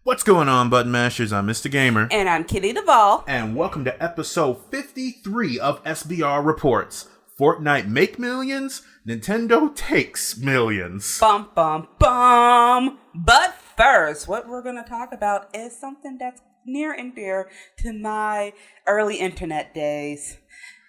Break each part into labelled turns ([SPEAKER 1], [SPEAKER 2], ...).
[SPEAKER 1] What's going on, Button Mashers? I'm Mr. Gamer.
[SPEAKER 2] And I'm Kitty Duvall.
[SPEAKER 1] And welcome to episode 53 of SBRReports. Fortnite make millions, Nintendo takes millions.
[SPEAKER 2] Bum, bum, bum. But first, what we're going to talk about is something that's near and dear to my early internet days.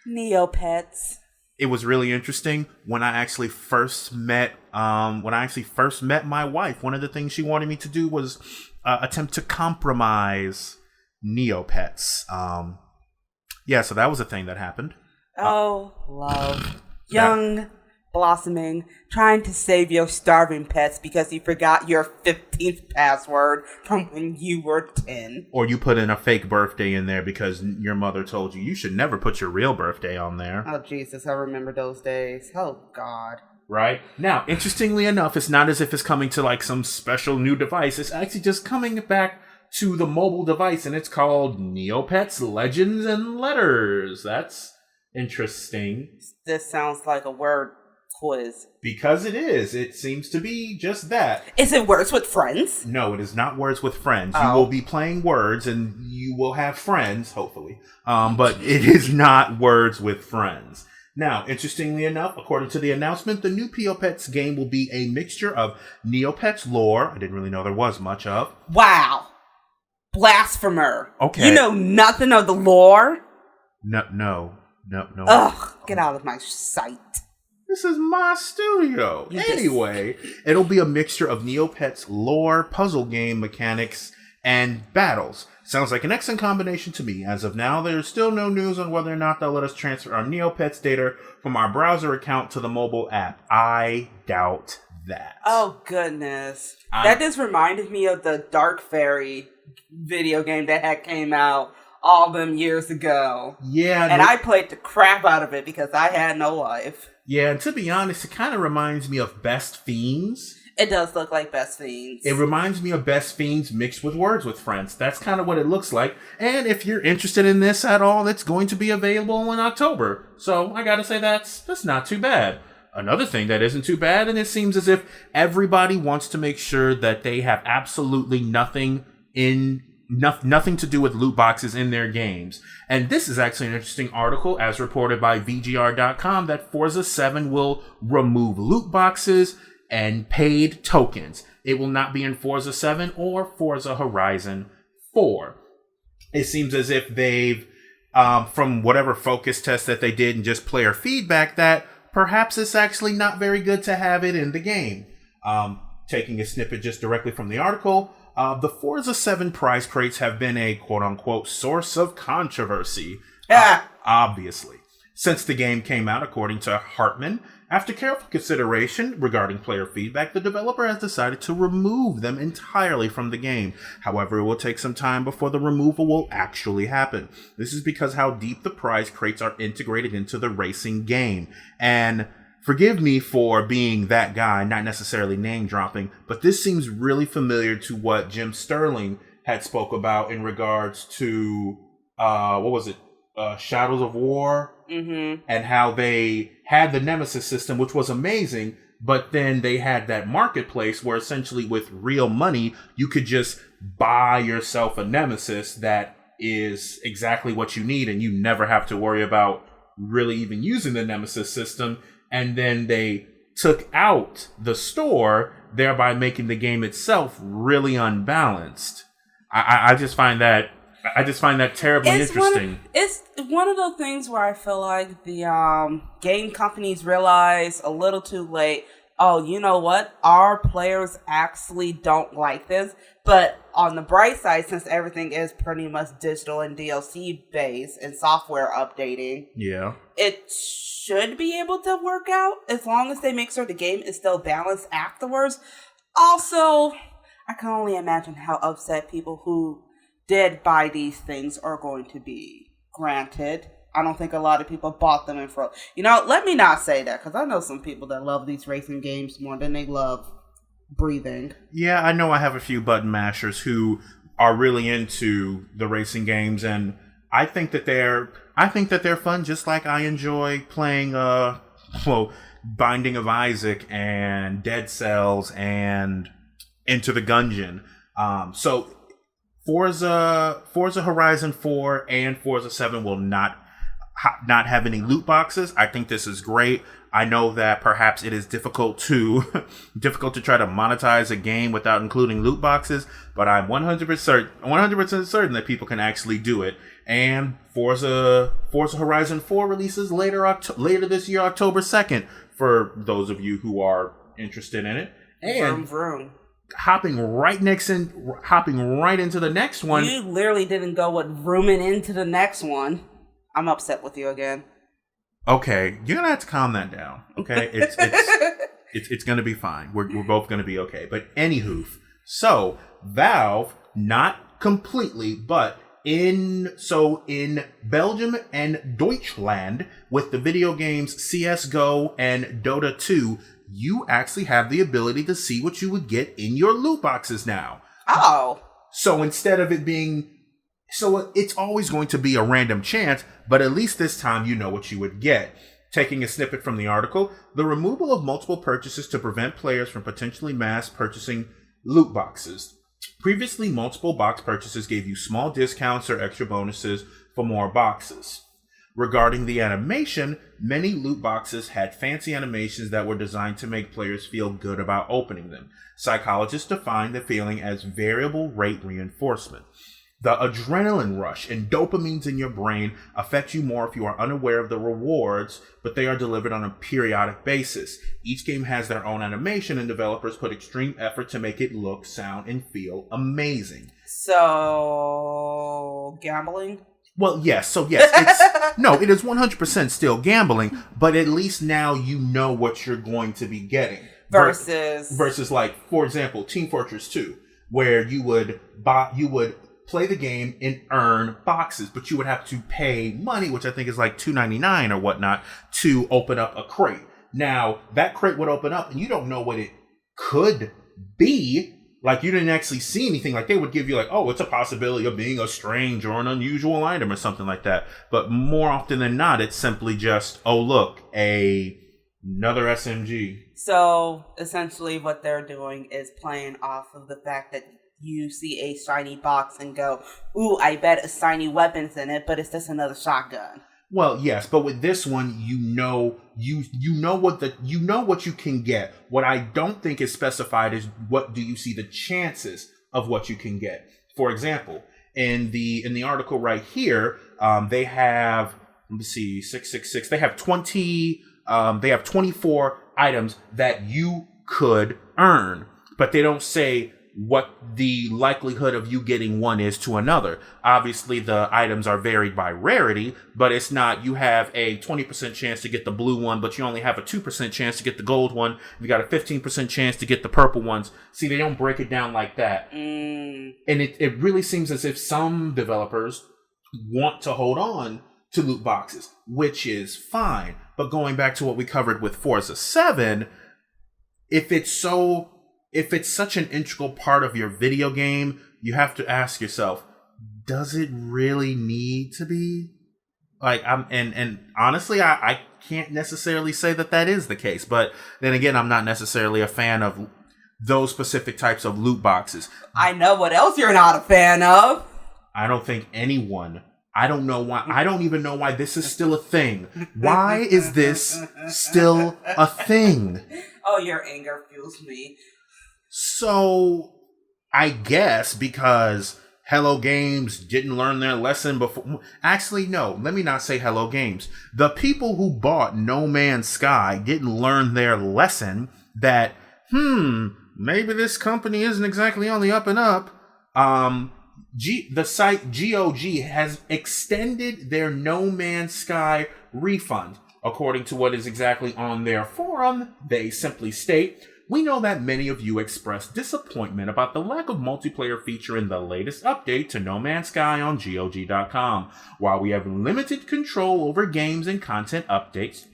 [SPEAKER 2] Neopets.
[SPEAKER 1] It was really interesting when I actually first met my wife. One of the things she wanted me to do was attempt to compromise Neopets. So that was a thing that happened.
[SPEAKER 2] Love. Young, blossoming, trying to save your starving pets because you forgot your 15th password from when you were 10.
[SPEAKER 1] Or you put in a fake birthday in there because your mother told you should never put your real birthday on there.
[SPEAKER 2] Oh, Jesus, I remember those days. Oh, God.
[SPEAKER 1] Right? Now, interestingly enough, it's not as if it's coming to like some special new device. It's actually just coming back to the mobile device, and it's called Neopets Legends and Letters. That's interesting.
[SPEAKER 2] This sounds like a word quiz.
[SPEAKER 1] Because it is. It seems to be just that.
[SPEAKER 2] Is it Words with Friends?
[SPEAKER 1] No, it is not Words with Friends.
[SPEAKER 2] Oh.
[SPEAKER 1] You will be playing words, and you will have friends, hopefully. But it is not Words with Friends. Now, interestingly enough, according to the announcement, the new Neopets game will be a mixture of Neopets lore. I didn't really know there was much of.
[SPEAKER 2] Wow. Blasphemer.
[SPEAKER 1] Okay.
[SPEAKER 2] You know nothing of the lore?
[SPEAKER 1] No.
[SPEAKER 2] Ugh, get out of my sight.
[SPEAKER 1] This is my studio. Anyway, it'll be a mixture of Neopets lore, puzzle game mechanics, and battles. Sounds like an excellent combination to me. As of now, there's still no news on whether or not they'll let us transfer our Neopets data from our browser account to the mobile app. I doubt that.
[SPEAKER 2] Oh, goodness. That just reminded me of the Dark Fairy video game that had came out all them years ago.
[SPEAKER 1] Yeah.
[SPEAKER 2] And I played the crap out of it because I had no life.
[SPEAKER 1] Yeah, and to be honest, it kind of reminds me of Best Fiends.
[SPEAKER 2] It does look like Best Fiends.
[SPEAKER 1] It reminds me of Best Fiends mixed with Words with Friends. That's kind of what it looks like. And if you're interested in this at all, it's going to be available in October. So I gotta say that's not too bad. Another thing that isn't too bad, and it seems as if everybody wants to make sure that they have absolutely nothing to do with loot boxes in their games. And this is actually an interesting article, as reported by VGR.com, that Forza 7 will remove loot boxes and paid tokens. It will not be in Forza 7 or Forza Horizon 4. It seems as if they've, from whatever focus test that they did and just player feedback, that perhaps it's actually not very good to have it in the game. Taking a snippet just directly from the article, the Forza 7 prize crates have been a quote-unquote source of controversy, obviously, since the game came out, according to Hartman. After careful consideration regarding player feedback, the developer has decided to remove them entirely from the game. However, it will take some time before the removal will actually happen. This is because how deep the prize crates are integrated into the racing game. And forgive me for being that guy, not necessarily name dropping, but this seems really familiar to what Jim Sterling had spoke about in regards to, Shadows of War? Mm-hmm. And how they had the Nemesis system, which was amazing, but then they had that marketplace where essentially with real money, you could just buy yourself a Nemesis that is exactly what you need, and you never have to worry about really even using the Nemesis system. And then they took out the store, thereby making the game itself really unbalanced. I just find that terribly interesting.
[SPEAKER 2] It's one of those things where I feel like the game companies realize a little too late, oh, you know what? Our players actually don't like this. But on the bright side, since everything is pretty much digital and DLC based and software updating, it should be able to work out as long as they make sure the game is still balanced afterwards. Also, I can only imagine how upset people who did buy these things are going to be. Granted, I don't think a lot of people bought them in for... let me not say that, because I know some people that love these racing games more than they love breathing.
[SPEAKER 1] Yeah, I know I have a few button mashers who are really into the racing games, and I think that they're fun, just like I enjoy playing Binding of Isaac and Dead Cells and Into the Gungeon. So Forza Horizon 4 and Forza 7 will not have any loot boxes. I think this is great. I know that perhaps it is difficult to try to monetize a game without including loot boxes, but I'm 100% certain that people can actually do it. And Forza Horizon 4 releases later this year, October 2nd, for those of you who are interested in it. And
[SPEAKER 2] vroom, vroom.
[SPEAKER 1] Hopping right into the next one.
[SPEAKER 2] You literally didn't go with vrooming into the next one. I'm upset with you again.
[SPEAKER 1] Okay, you're gonna have to calm that down. Okay, it's gonna be fine. We're both gonna be okay. But anywho, so Valve, not completely, but in Belgium and Deutschland, with the video games CS:GO and Dota 2, you actually have the ability to see what you would get in your loot boxes now.
[SPEAKER 2] Oh.
[SPEAKER 1] So instead of it being... So it's always going to be a random chance, but at least this time you know what you would get. Taking a snippet from the article, the removal of multiple purchases to prevent players from potentially mass purchasing loot boxes. Previously, multiple box purchases gave you small discounts or extra bonuses for more boxes. Regarding the animation, many loot boxes had fancy animations that were designed to make players feel good about opening them. Psychologists define the feeling as variable rate reinforcement. The adrenaline rush and dopamines in your brain affect you more if you are unaware of the rewards, but they are delivered on a periodic basis. Each game has their own animation, and developers put extreme effort to make it look, sound, and feel amazing.
[SPEAKER 2] So, gambling?
[SPEAKER 1] Well, yes. So, yes, it is 100% still gambling, but at least now you know what you're going to be getting. Versus, like, for example, Team Fortress 2, where you would play the game and earn boxes, but you would have to pay money, which I think is like $2.99 or whatnot, to open up a crate. Now, that crate would open up, and you don't know what it could be. Like, you didn't actually see anything. Like, they would give you, like, oh, it's a possibility of being a strange or an unusual item or something like that. But more often than not, it's simply just, oh, look, another SMG.
[SPEAKER 2] So, essentially what they're doing is playing off of the fact that you see a shiny box and go, ooh, I bet a shiny weapon's in it, but it's just another shotgun.
[SPEAKER 1] Well, yes, but with this one, you know what you can get. What I don't think is specified is what do you see the chances of what you can get. For example, in the article right here, they have, let me see, 666. They have 24 items that you could earn, but they don't say what the likelihood of you getting one is to another. Obviously, the items are varied by rarity, but it's not you have a 20% chance to get the blue one, but you only have a 2% chance to get the gold one. You got a 15% chance to get the purple ones. See, they don't break it down like that. And it really seems as if some developers want to hold on to loot boxes, which is fine. But going back to what we covered with Forza 7, if it's such an integral part of your video game, you have to ask yourself, does it really need to be? Like, and honestly, I can't necessarily say that is the case. But then again, I'm not necessarily a fan of those specific types of loot boxes.
[SPEAKER 2] I know what else you're not a fan of.
[SPEAKER 1] I don't think anyone. I don't know why. I don't even know why this is still a thing. Why is this still a thing?
[SPEAKER 2] Oh, your anger fuels me.
[SPEAKER 1] So, I guess because Hello Games didn't learn their lesson before. Actually, no, let me not say Hello Games. The people who bought No Man's Sky didn't learn their lesson that, maybe this company isn't exactly on the up and up. The site GOG has extended their No Man's Sky refund. According to what is exactly on their forum, they simply state, we know that many of you expressed disappointment about the lack of multiplayer feature in the latest update to No Man's Sky on GOG.com. While we have limited control over games and content updates,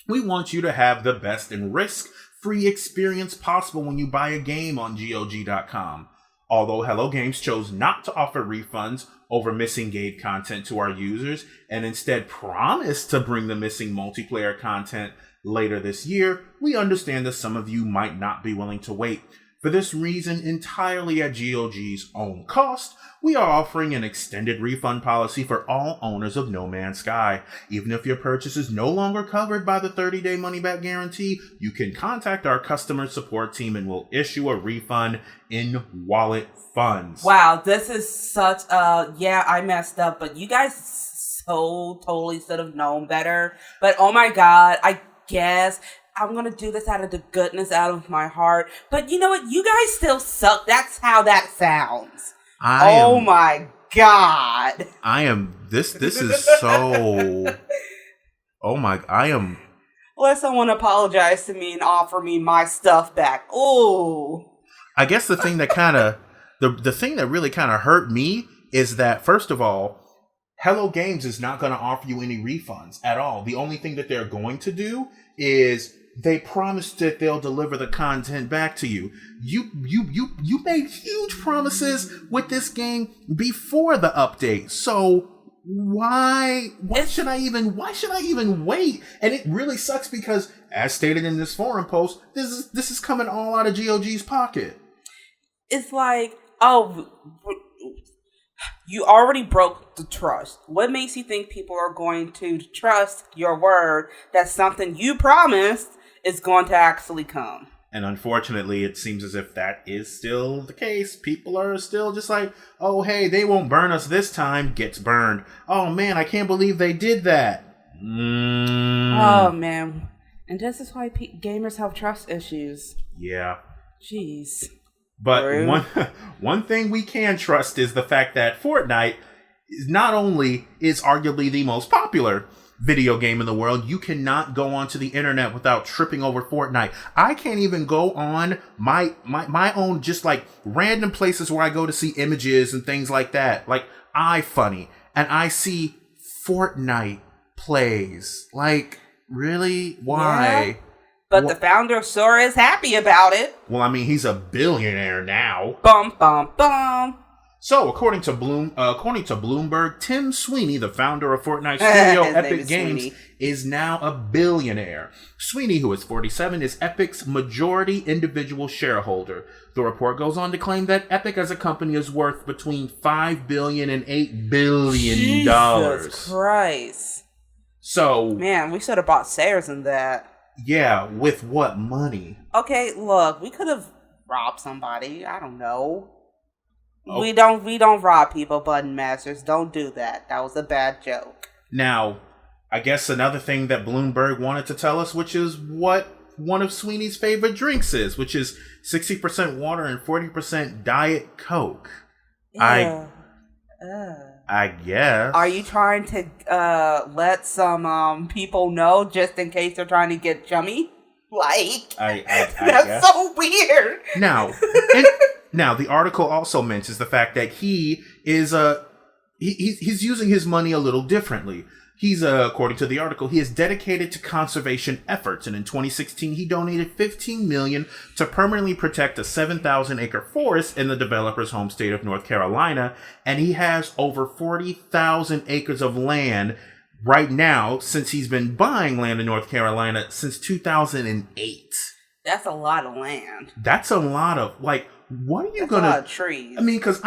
[SPEAKER 1] we want you to have the best and risk-free experience possible when you buy a game on GOG.com. Although Hello Games chose not to offer refunds over missing game content to our users and instead promised to bring the missing multiplayer content later this year, we understand that some of you might not be willing to wait. For this reason, entirely at GOG's own cost, we are offering an extended refund policy for all owners of No Man's Sky. Even if your purchase is no longer covered by the 30-day money-back guarantee, you can contact our customer support team and we'll issue a refund in wallet funds.
[SPEAKER 2] Wow, this is such a... Yeah, I messed up, but you guys so totally should have known better. But oh my god, I guess... I'm going to do this out of the goodness out of my heart. But you know what? You guys still suck. That's how that sounds. My God.
[SPEAKER 1] This is so... Oh my...
[SPEAKER 2] Let someone apologize to me and offer me my stuff back. Ooh.
[SPEAKER 1] I guess the thing that kind of... The thing that really kind of hurt me is that, first of all, Hello Games is not going to offer you any refunds at all. The only thing that they're going to do is... They promised that they'll deliver the content back to you. You made huge promises with this game before the update. So why should I even wait? And it really sucks because, as stated in this forum post, this is coming all out of GOG's pocket.
[SPEAKER 2] It's like, oh, you already broke the trust. What makes you think people are going to trust your word that something you promised is going to actually come?
[SPEAKER 1] And unfortunately, it seems as if that is still the case. People are still just like, oh, hey, they won't burn us this time. Gets burned. Oh, man, I can't believe they did that.
[SPEAKER 2] Oh, man. And this is why gamers have trust issues.
[SPEAKER 1] Yeah.
[SPEAKER 2] Jeez.
[SPEAKER 1] But one thing we can trust is the fact that Fortnite is arguably the most popular video game in the world. You cannot go onto the internet without tripping over Fortnite. I can't even go on my own just like random places where I go to see images and things like that, like iFunny, and I see Fortnite plays. Like, really? Why?
[SPEAKER 2] Yeah, but the founder sure is happy about it.
[SPEAKER 1] Well, I mean, he's a billionaire now.
[SPEAKER 2] Bum bum bum.
[SPEAKER 1] So, according to Bloomberg, Tim Sweeney, the founder of Fortnite studio Epic Games, Sweeney, is now a billionaire. Sweeney, who is 47, is Epic's majority individual shareholder. The report goes on to claim that Epic as a company is worth between $5 billion and $8 billion.
[SPEAKER 2] Jesus Christ.
[SPEAKER 1] So,
[SPEAKER 2] man, we should have bought shares in that.
[SPEAKER 1] Yeah, with what money?
[SPEAKER 2] Okay, look, we could have robbed somebody. I don't know. Oh. We don't rob people, button masters. Don't do that. That was a bad joke.
[SPEAKER 1] Now, I guess another thing that Bloomberg wanted to tell us, which is what one of Sweeney's favorite drinks is, which is 60% water and 40% Diet Coke.
[SPEAKER 2] Yeah.
[SPEAKER 1] I guess.
[SPEAKER 2] Are you trying to let some people know just in case they're trying to get chummy? Like,
[SPEAKER 1] I
[SPEAKER 2] that's
[SPEAKER 1] guess.
[SPEAKER 2] So weird.
[SPEAKER 1] Now, the article also mentions the fact that he is he's using his money a little differently. He's, according to the article, he is dedicated to conservation efforts, and in 2016, he donated $15 million to permanently protect a 7,000-acre forest in the developer's home state of North Carolina, and he has over 40,000 acres of land right now since he's been buying land in North Carolina since 2008.
[SPEAKER 2] That's a lot of land.
[SPEAKER 1] That's a lot of, like, what are you
[SPEAKER 2] That's
[SPEAKER 1] gonna...
[SPEAKER 2] a lot of trees.
[SPEAKER 1] I mean, because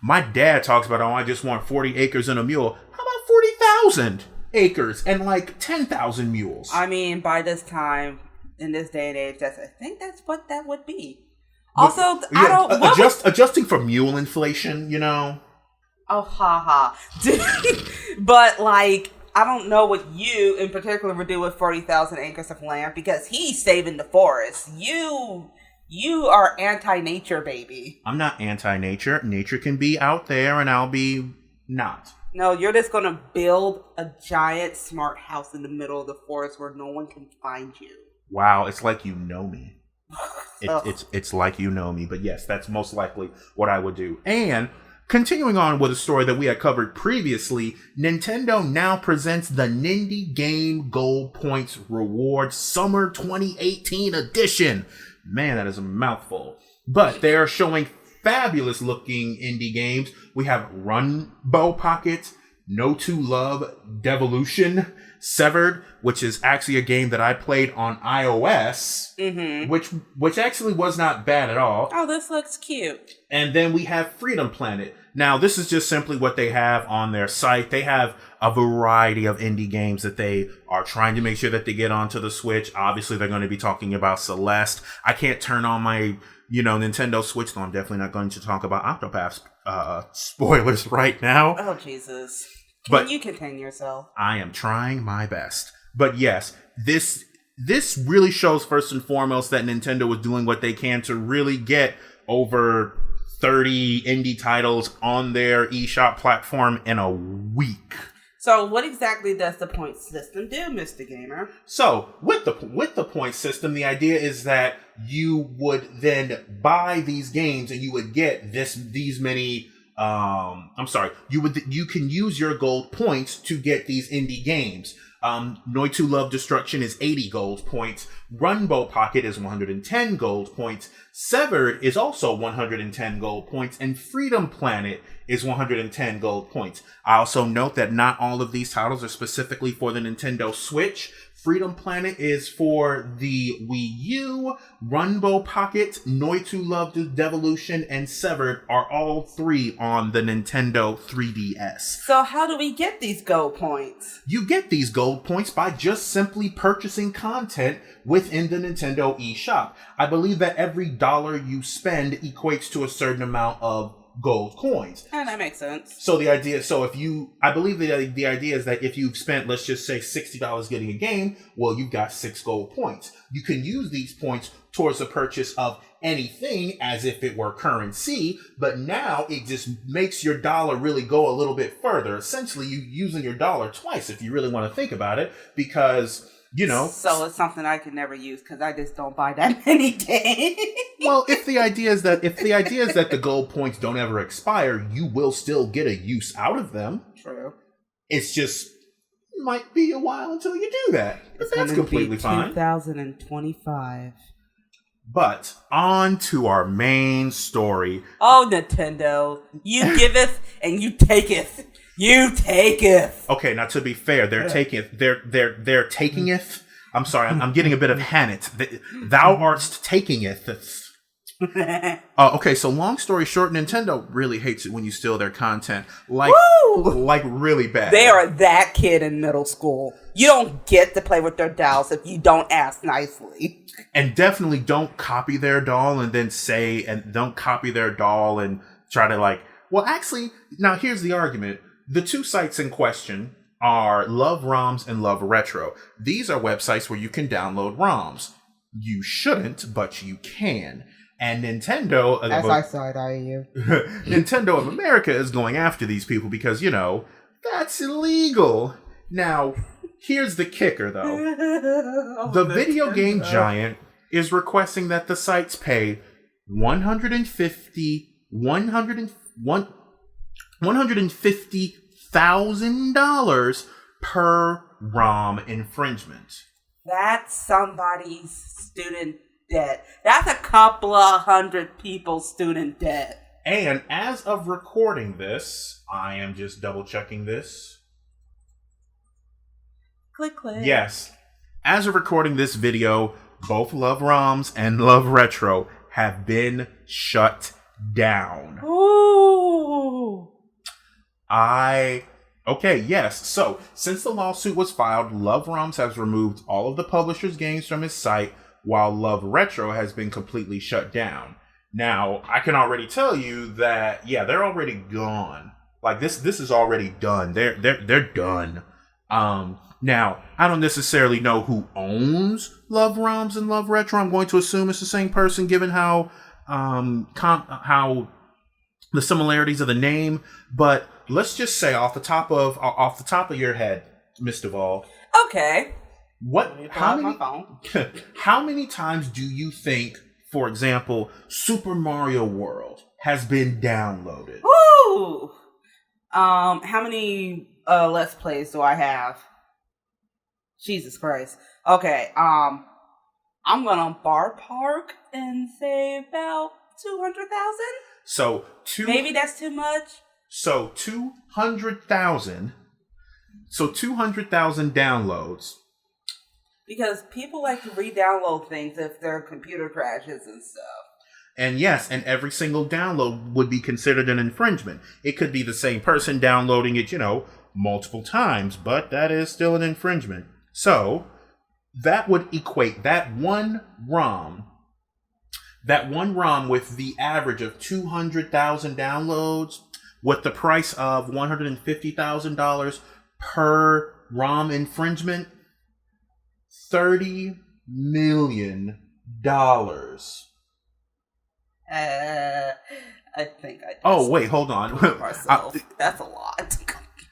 [SPEAKER 1] my dad talks about, I just want 40 acres and a mule. How about 40,000 acres and like 10,000 mules?
[SPEAKER 2] I mean, by this time, in this day and age, I think that's what that would be. Also,
[SPEAKER 1] adjusting for mule inflation, you know?
[SPEAKER 2] Oh, haha. But, like, I don't know what you, in particular, would do with 40,000 acres of land, because he's saving the forest. You are anti-nature, baby.
[SPEAKER 1] I'm not anti-nature. Nature can be out there, and I'll be not.
[SPEAKER 2] No, you're just going to build a giant smart house in the middle of the forest where no one can find you.
[SPEAKER 1] Wow, it's like you know me. It's like you know me. But yes, that's most likely what I would do. And continuing on with a story that we had covered previously, Nintendo now presents the Nindie Game Gold Points Reward Summer 2018 Edition. Man, that is a mouthful. But they are showing fabulous looking indie games. We have Runbow Pocket, No To Love, Devolution, Severed, which is actually a game that I played on iOS, which actually was not bad at all.
[SPEAKER 2] Oh, this looks cute.
[SPEAKER 1] And then we have Freedom Planet. Now, this is just simply what they have on their site. They have a variety of indie games that they are trying to make sure that they get onto the Switch. Obviously, they're going to be talking about Celeste. I can't turn on my, Nintendo Switch, though I'm definitely not going to talk about Octopath spoilers right now.
[SPEAKER 2] Oh, Jesus.
[SPEAKER 1] But
[SPEAKER 2] you contain yourself.
[SPEAKER 1] I am trying my best. But yes, this really shows first and foremost that Nintendo is doing what they can to really get over 30 indie titles on their eShop platform in a week.
[SPEAKER 2] So what exactly does the point system do, Mr. Gamer?
[SPEAKER 1] So with the point system, the idea is that you would then buy these games and you would get these many you can use your gold points to get these indie games. Noitu Love Destruction is 80 gold points. Runbow Pocket is 110 gold points. Severed is also 110 gold points. And Freedom Planet is 110 gold points. I also note that not all of these titles are specifically for the Nintendo Switch. Freedom Planet is for the Wii U. Runbow Pocket, Noitu Love Devolution, and Severed are all three on the Nintendo 3DS.
[SPEAKER 2] So how do we get these gold points?
[SPEAKER 1] You get these gold points by just simply purchasing content within the Nintendo eShop. I believe that every dollar you spend equates to a certain amount of gold coins.
[SPEAKER 2] And that makes sense.
[SPEAKER 1] So the idea, I believe the idea is that if you've spent, let's just say $60 getting a game, well, you've got 6 gold points. You can use these points towards the purchase of anything as if it were currency, but now it just makes your dollar really go a little bit further. Essentially, you using your dollar twice if you really want to think about it, because
[SPEAKER 2] so it's something I can never use because I just don't buy that many games.
[SPEAKER 1] Well, if the idea is that the gold points don't ever expire, you will still get a use out of them.
[SPEAKER 2] True.
[SPEAKER 1] It's just might be a while until you do that. But that's completely fine.
[SPEAKER 2] 2025.
[SPEAKER 1] But on to our main story.
[SPEAKER 2] Oh, Nintendo, you giveth and you taketh. You taketh.
[SPEAKER 1] Okay, now to be fair, they're taking it. I'm sorry, I'm getting a bit of Hannet. Thou art taking it. Okay, so long story short, Nintendo really hates it when you steal their content. Like really bad.
[SPEAKER 2] They are that kid in middle school. You don't get to play with their dolls if you don't ask nicely.
[SPEAKER 1] And definitely don't copy their doll and then don't copy their doll and try to well, actually, now here's the argument. The two sites in question are Love ROMs and Love Retro. These are websites where you can download ROMs. You shouldn't, but you can. And Nintendo...
[SPEAKER 2] As I side-eye you.
[SPEAKER 1] Nintendo of America is going after these people because, that's illegal. Now, here's the kicker, though. The video game giant is requesting that the sites pay $150,000 per ROM infringement.
[SPEAKER 2] That's somebody's student debt. That's a couple of hundred people's student debt.
[SPEAKER 1] And as of recording this, I am just double checking this.
[SPEAKER 2] Click, click.
[SPEAKER 1] Yes. As of recording this video, both Love ROMs and Love Retro have been shut down.
[SPEAKER 2] Ooh.
[SPEAKER 1] Okay, yes. So, since the lawsuit was filed, Love ROMs has removed all of the publisher's games from his site, while Love Retro has been completely shut down. Now, I can already tell you that, they're already gone. This is already done. They're done. Now, I don't necessarily know who owns Love ROMs and Love Retro. I'm going to assume it's the same person, given how the similarities of the name, but let's just say off the top of your head, Miss Duvall.
[SPEAKER 2] Okay.
[SPEAKER 1] How many times do you think, for example, Super Mario World has been downloaded?
[SPEAKER 2] Ooh. How many Let's Plays do I have? Jesus Christ. Okay. I'm gonna bar park and say about 200,000.
[SPEAKER 1] So
[SPEAKER 2] maybe that's too much.
[SPEAKER 1] So 200,000. So 200,000 downloads.
[SPEAKER 2] Because people like to re-download things if their computer crashes and stuff.
[SPEAKER 1] And yes, and every single download would be considered an infringement. It could be the same person downloading it, multiple times, but that is still an infringement. So that would equate that one ROM with the average of 200,000 downloads with the price of $150,000 per ROM infringement, $30 million.
[SPEAKER 2] I think I just
[SPEAKER 1] Oh, wait, hold on.
[SPEAKER 2] That's a lot.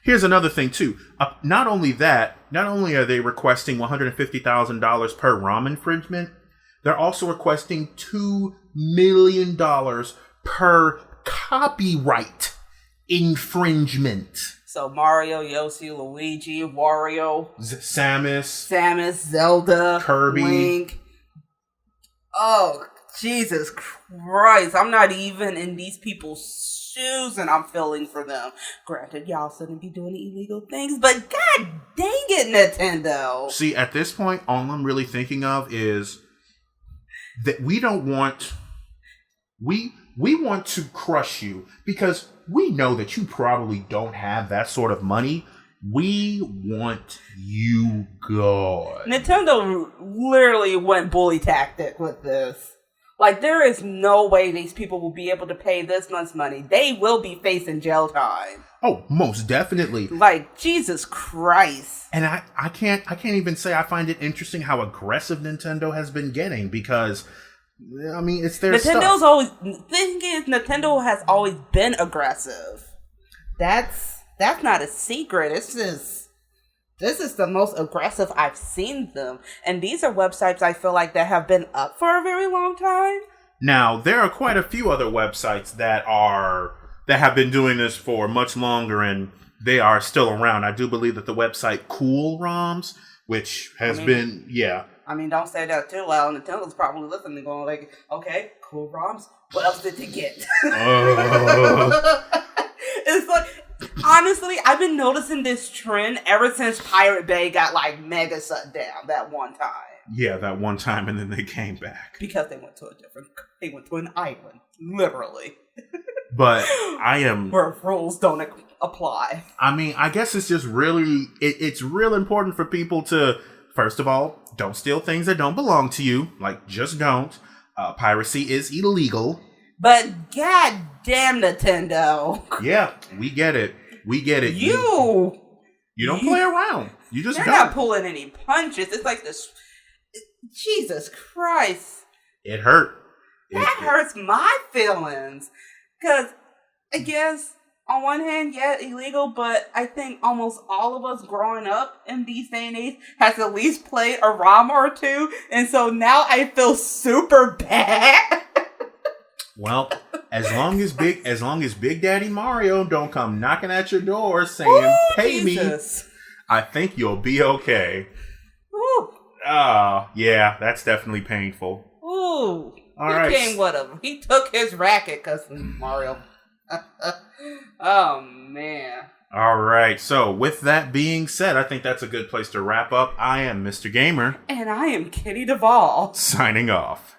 [SPEAKER 1] Here's another thing, too. Not only are they requesting $150,000 per ROM infringement, they're also requesting $2 million per copyright infringement.
[SPEAKER 2] So Mario, Yoshi, Luigi, Wario,
[SPEAKER 1] Samus,
[SPEAKER 2] Zelda,
[SPEAKER 1] Kirby,
[SPEAKER 2] Link. Oh, Jesus Christ. I'm not even in these people's shoes and I'm feeling for them. Granted, y'all shouldn't be doing illegal things, but god dang it, Nintendo.
[SPEAKER 1] See, at this point, all I'm really thinking of is that we want to crush you because we know that you probably don't have that sort of money. We want you gone.
[SPEAKER 2] Nintendo literally went bully tactic with this. Like, there is no way these people will be able to pay this much money. They will be facing jail time.
[SPEAKER 1] Oh, most definitely.
[SPEAKER 2] Like, Jesus Christ.
[SPEAKER 1] And I can't even say I find it interesting how aggressive Nintendo has been getting because, I mean, it's their
[SPEAKER 2] Nintendo's
[SPEAKER 1] stuff.
[SPEAKER 2] Nintendo has always been aggressive. That's not a secret. This is the most aggressive I've seen them. And these are websites I feel like that have been up for a very long time.
[SPEAKER 1] Now, there are quite a few other websites that have been doing this for much longer and they are still around. I do believe that the website Cool ROMs, which has been, yeah.
[SPEAKER 2] I mean, don't say that too loud. Nintendo's probably listening and going like, okay, Cool ROMs, what else did you get? It's like, honestly, I've been noticing this trend ever since Pirate Bay got like mega shut down that one time.
[SPEAKER 1] Yeah, that one time, and then they came back
[SPEAKER 2] because they went to an island, literally.
[SPEAKER 1] But
[SPEAKER 2] where rules don't apply.
[SPEAKER 1] I mean, I guess it's just really it's real important for people to, first of all, don't steal things that don't belong to you. Like, just don't. Piracy is illegal. But
[SPEAKER 2] god damn Nintendo.
[SPEAKER 1] Yeah, we get it. You don't play around. You just
[SPEAKER 2] They're
[SPEAKER 1] don't.
[SPEAKER 2] not pulling any punches. It's like this. Jesus Christ.
[SPEAKER 1] It hurt.
[SPEAKER 2] That hurts my feelings. Because, I guess, on one hand, yeah, illegal, but I think almost all of us growing up in these day and age has at least played a ROM or two. And so now I feel super bad.
[SPEAKER 1] Well, as long as Big Daddy Mario don't come knocking at your door saying, "Pay
[SPEAKER 2] Jesus.
[SPEAKER 1] me," I think you'll be okay.
[SPEAKER 2] Ooh.
[SPEAKER 1] Yeah, that's definitely painful.
[SPEAKER 2] Ooh.
[SPEAKER 1] All right.
[SPEAKER 2] Came with him. He took his racket because Mario. Oh, man.
[SPEAKER 1] All right. So, with that being said, I think that's a good place to wrap up. I am Mr. Gamer.
[SPEAKER 2] And I am Kitty Duvall.
[SPEAKER 1] Signing off.